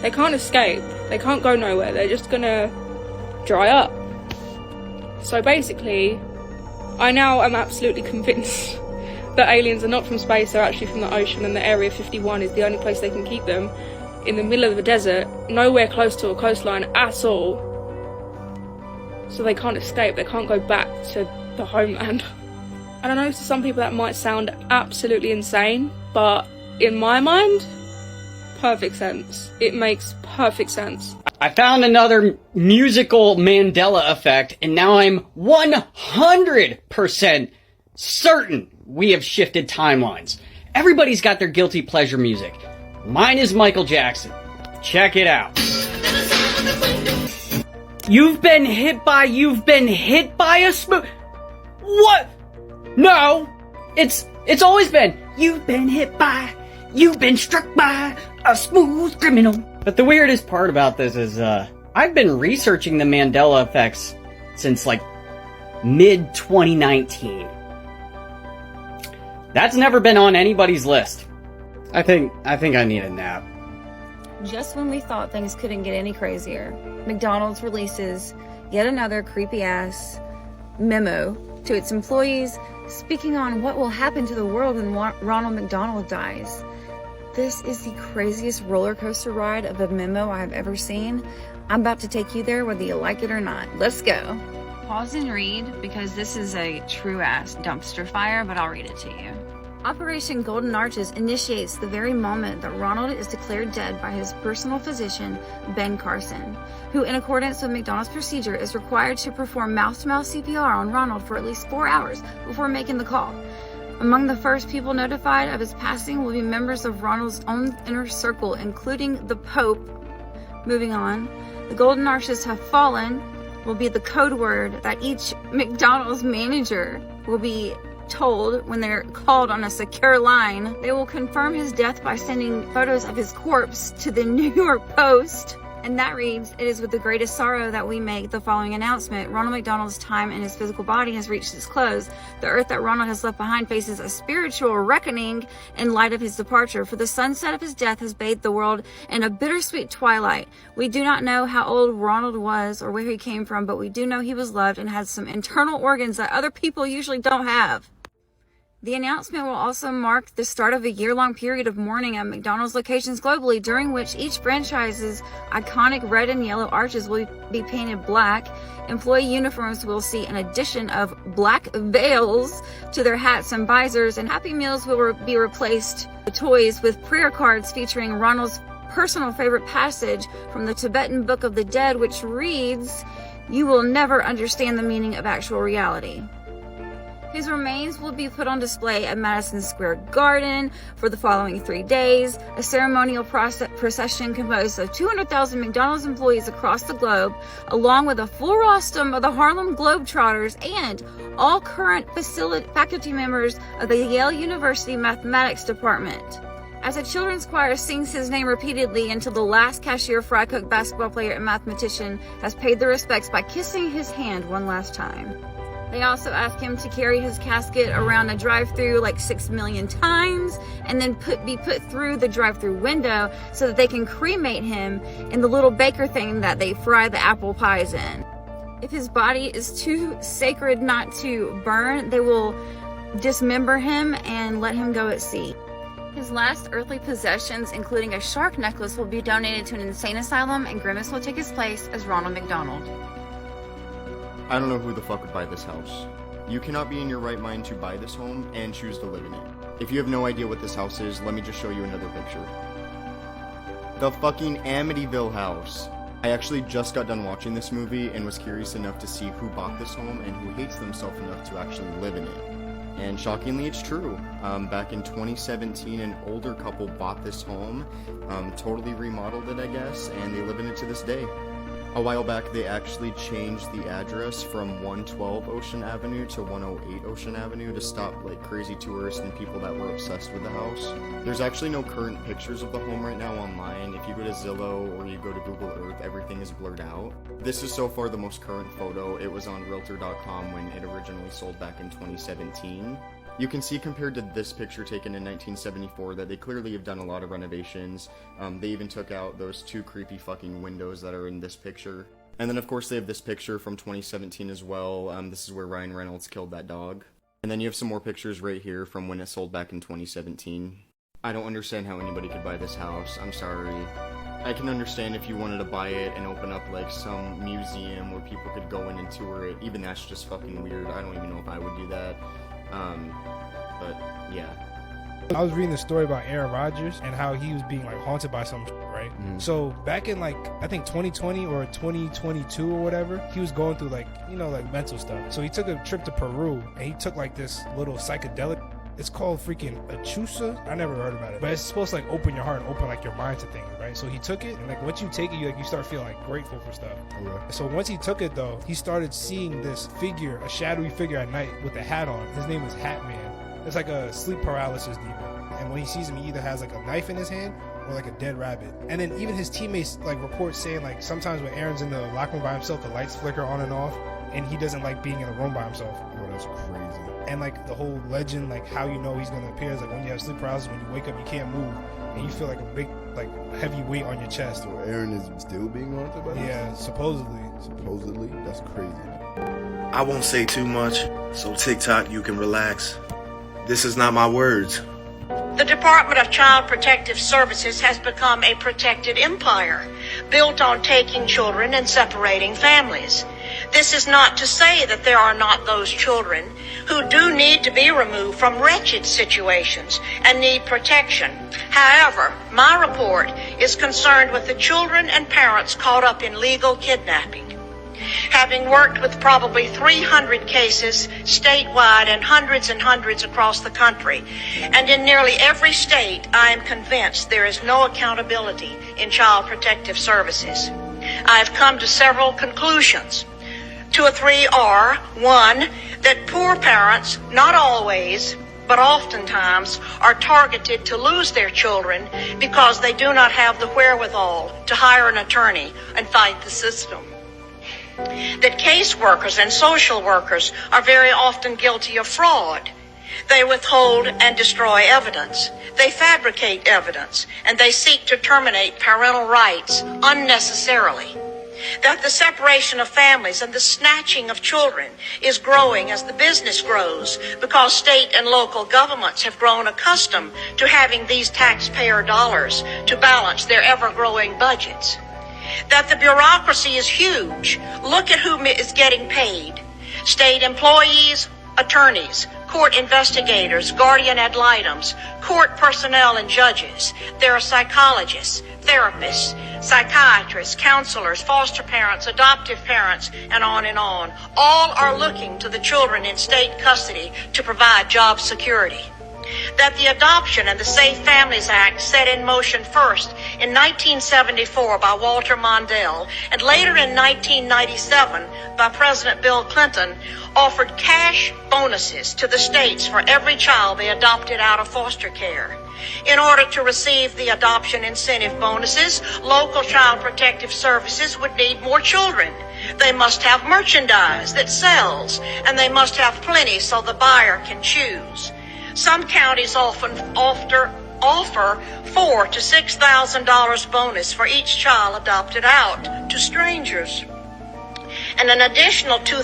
They can't escape. They can't go nowhere. They're just gonna dry up. So basically, I now am absolutely convinced that aliens are not from space, they're actually from the ocean, and that Area 51 is the only place they can keep them, in the middle of the desert, nowhere close to a coastline at all. So they can't escape, they can't go back to the homeland. And I know to some people that might sound absolutely insane, but in my mind, perfect sense. It makes perfect sense. I found another musical Mandela Effect, and now I'm 100% certain we have shifted timelines. Everybody's got their guilty pleasure music. Mine is Michael Jackson. Check it out. You've been hit by a smooth... What? No! It's always been, you've been struck by a smooth criminal. But the weirdest part about this is, I've been researching the Mandela effects since, like, mid-2019. That's never been on anybody's list. I think I need a nap. Just when we thought things couldn't get any crazier, McDonald's releases yet another creepy-ass memo to its employees speaking on what will happen to the world when Ronald McDonald dies. This is the craziest roller coaster ride of a memo I have ever seen. I'm about to take you there whether you like it or not. Let's go. Pause and read because this is a true-ass dumpster fire, but I'll read it to you. Operation Golden Arches initiates the very moment that Ronald is declared dead by his personal physician, Ben Carson, who, in accordance with McDonald's procedure, is required to perform mouth-to-mouth CPR on Ronald for at least 4 hours before making the call. Among the first people notified of his passing will be members of Ronald's own inner circle, including the Pope. Moving on, the Golden Arches have fallen will be the code word that each McDonald's manager will be told when they're called on a secure line. They will confirm his death by sending photos of his corpse to the New York Post. And that reads, "It is with the greatest sorrow that we make the following announcement. Ronald McDonald's time in his physical body has reached its close. The earth that Ronald has left behind faces a spiritual reckoning in light of his departure, for the sunset of his death has bathed the world in a bittersweet twilight. We do not know how old Ronald was or where he came from, but we do know he was loved and had some internal organs that other people usually don't have." The announcement will also mark the start of a year-long period of mourning at McDonald's locations globally, during which each franchise's iconic red and yellow arches will be painted black. Employee uniforms will see an addition of black veils to their hats and visors, and Happy Meals will be replaced with toys with prayer cards featuring Ronald's personal favorite passage from the Tibetan Book of the Dead, which reads, "You will never understand the meaning of actual reality." His remains will be put on display at Madison Square Garden for the following 3 days. A ceremonial procession composed of 200,000 McDonald's employees across the globe, along with a full rostrum of the Harlem Globetrotters and all current faculty members of the Yale University Mathematics Department. As a children's choir sings his name repeatedly until the last cashier, fry cook, basketball player, and mathematician has paid their respects by kissing his hand one last time. They also ask him to carry his casket around a drive-thru like 6 million times and then be put through the drive-thru window so that they can cremate him in the little baker thing that they fry the apple pies in. If his body is too sacred not to burn, they will dismember him and let him go at sea. His last earthly possessions, including a shark necklace, will be donated to an insane asylum, and Grimace will take his place as Ronald McDonald. I don't know who the fuck would buy this house. You cannot be in your right mind to buy this home and choose to live in it. If you have no idea what this house is, let me just show you another picture. The fucking Amityville House. I actually just got done watching this movie and was curious enough to see who bought this home and who hates themselves enough to actually live in it. And shockingly, it's true. Back in 2017, an older couple bought this home, totally remodeled it, I guess, and they live in it to this day. A while back, they actually changed the address from 112 Ocean Avenue to 108 Ocean Avenue to stop like crazy tourists and people that were obsessed with the house. There's actually no current pictures of the home right now online. If you go to Zillow or you go to Google Earth, everything is blurred out. This is so far the most current photo. It was on Realtor.com when it originally sold back in 2017. You can see compared to this picture taken in 1974 that they clearly have done a lot of renovations. They even took out those 2 creepy fucking windows that are in this picture. And then of course they have this picture from 2017 as well. This is where Ryan Reynolds killed that dog. And then you have some more pictures right here from when it sold back in 2017. I don't understand how anybody could buy this house. I'm sorry. I can understand if you wanted to buy it and open up like some museum where people could go in and tour it. Even that's just fucking weird. I don't even know if I would do that. But yeah. I was reading the story about Aaron Rodgers and how he was being like haunted by some shit, right? Mm-hmm. So back in like I think 2020 or 2022 or whatever, he was going through like, you know, like mental stuff. So he took a trip to Peru and he took like this little psychedelic. It's called freaking Achusa. I never heard about it, but it's supposed to like open your heart and open like your mind to things, right? So he took it, and like once you take it, you start feeling like grateful for stuff. Okay. So once he took it though, he started seeing this figure, a shadowy figure at night with a hat on. His name is Hat Man. It's like a sleep paralysis demon. And when he sees him, he either has like a knife in his hand or like a dead rabbit. And then even his teammates like report saying like sometimes when Aaron's in the locker room by himself, the lights flicker on and off, and he doesn't like being in a room by himself. Oh, that's crazy. And like the whole legend, like how you know he's gonna appear is like when you have sleep paralysis, when you wake up you can't move and you feel like a big like heavy weight on your chest. So Aaron is still being haunted by this? Yeah, supposedly. Supposedly? That's crazy. I won't say too much, so TikTok, you can relax. This is not my words. The Department of Child Protective Services has become a protected empire, built on taking children and separating families. This is not to say that there are not those children who do need to be removed from wretched situations and need protection. However, my report is concerned with the children and parents caught up in legal kidnapping. Having worked with probably 300 cases statewide and hundreds across the country, and in nearly every state, I am convinced there is no accountability in Child Protective Services. I have come to several conclusions. 2 or 3 are, 1, that poor parents, not always, but oftentimes, are targeted to lose their children because they do not have the wherewithal to hire an attorney and fight the system. That caseworkers and social workers are very often guilty of fraud. They withhold and destroy evidence. They fabricate evidence, and they seek to terminate parental rights unnecessarily. That the separation of families and the snatching of children is growing as the business grows because state and local governments have grown accustomed to having these taxpayer dollars to balance their ever-growing budgets. That the bureaucracy is huge. Look at who is getting paid. State employees, attorneys, court investigators, guardian ad litems, court personnel and judges. There are psychologists, therapists, psychiatrists, counselors, foster parents, adoptive parents, and on and on. All are looking to the children in state custody to provide job security. That the Adoption and the Safe Families Act set in motion first in 1974 by Walter Mondale and later in 1997 by President Bill Clinton offered cash bonuses to the states for every child they adopted out of foster care. In order to receive the adoption incentive bonuses, local child protective services would need more children. They must have merchandise that sells, and they must have plenty so the buyer can choose. Some counties often offer $4,000 to $6,000 bonus for each child adopted out to strangers, and an additional